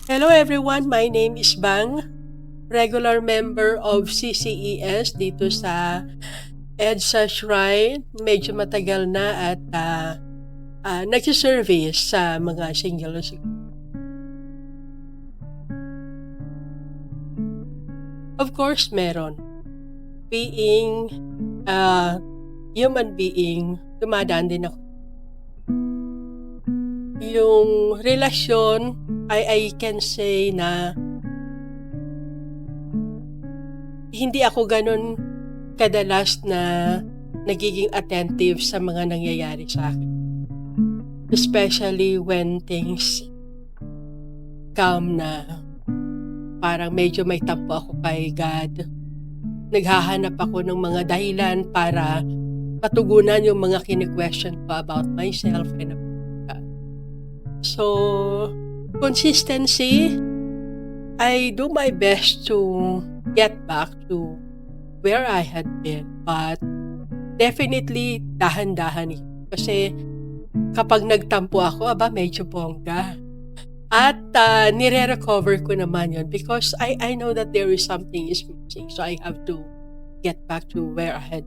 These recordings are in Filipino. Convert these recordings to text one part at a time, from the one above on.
Hello everyone, my name is Bang, regular member of CCES dito sa EDSA Shrine. Medyo matagal na at nagsiservice sa mga singles. Of course, meron. Being human being, dumadaan din ako. Yung relasyon, I can say na hindi ako ganun kadalas na nagiging attentive sa mga nangyayari sa akin. Especially when things come na parang medyo may tampo ako kay God. Naghahanap ako ng mga dahilan para patugunan yung mga kini-question ko about myself and about God. So, consistency, I do my best to get back to where I had been, but definitely dahan-dahan kasi kapag nagtampo ako, medyo bongga. At nire-recover ko naman yun because I know that there is something is missing, so I have to get back to where I had.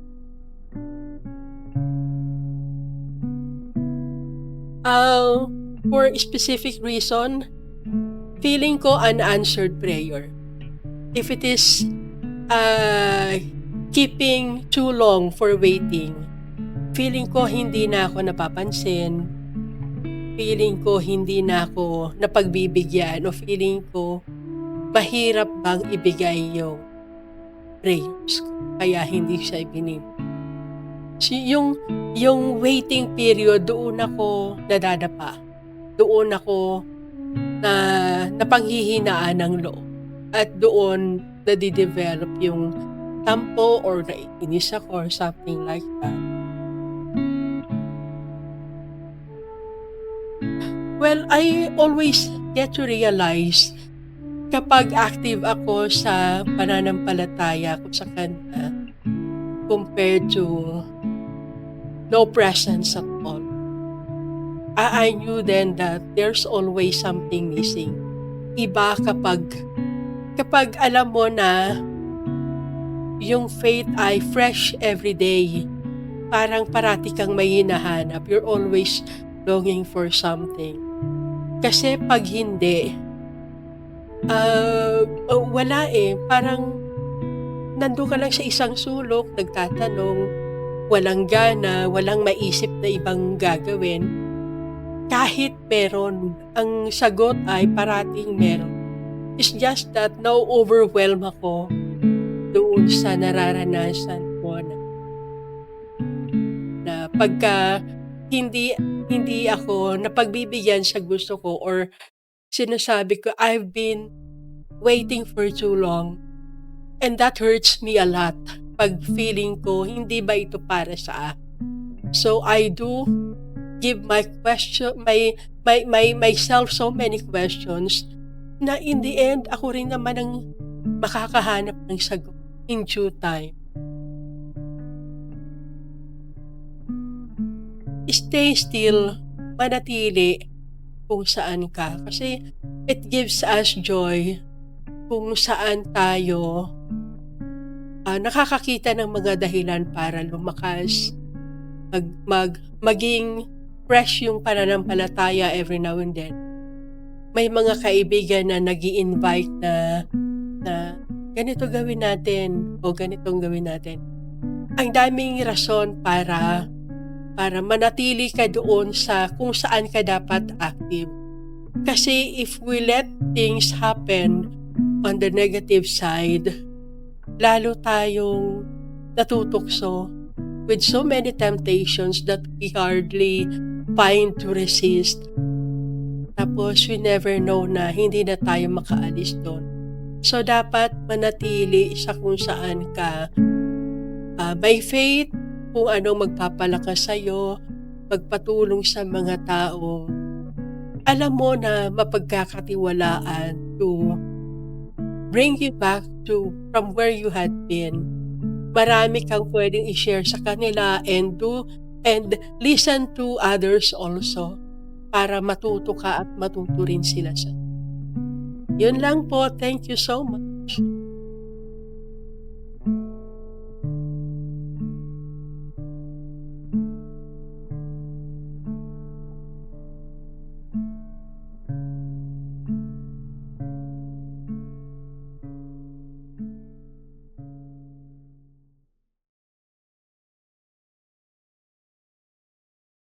For a specific reason, feeling ko unanswered prayer. If it is keeping too long for waiting, feeling ko hindi na ako napapansin, feeling ko hindi na ako napagbibigyan, o feeling ko mahirap bang ibigay yung prayers ko, kaya hindi siya ibinibigay. So, yung waiting period, doon ako nadadapa. Doon ako napanghihinaan ng loob. At doon nadidevelop yung tampo or naiinis ako or something like that. Well, I always get to realize kapag active ako sa pananampalataya ko sa Kanya compared to no presence at all. I knew then that there's always something missing. Iba kapag alam mo na yung faith ay fresh every day, parang parati kang may hinahanap. You're always longing for something. Kasi pag hindi, wala parang nandun ka lang sa isang sulok, nagtatanong, walang gana, walang maisip na ibang gagawin. Kahit meron, ang sagot ay parating meron. It's just that na-overwhelm ako doon sa nararanasan ko na pagka hindi ako napagbibigyan sa gusto ko or sinasabi ko, I've been waiting for too long. And that hurts me a lot. Pag feeling ko, hindi ba ito para sa akin? So I do give myself so many questions na in the end, ako rin naman ang makakahanap ng sagot in due time. Stay still, manatili kung saan ka. Kasi it gives us joy kung saan tayo nakakakita ng mga dahilan para lumakas, maging fresh yung pananampalataya every now and then. May mga kaibigan na nag-i-invite na ganito gawin natin o ganitong gawin natin. Ang daming rason para manatili ka doon sa kung saan ka dapat active. Kasi if we let things happen on the negative side, lalo tayong natutukso with so many temptations that we hardly find to resist. Tapos we never know na hindi na tayo makaalis doon. So dapat manatili sa kung saan ka by faith, kung anong magpapalakas sa'yo, magpatulong sa mga taong alam mo na mapagkakatiwalaan to bring you back to from where you had been. Marami kang pwedeng i-share sa kanila and do And listen to others also para matuto ka at matuto rin sila sa. Yun lang po. Thank you so much.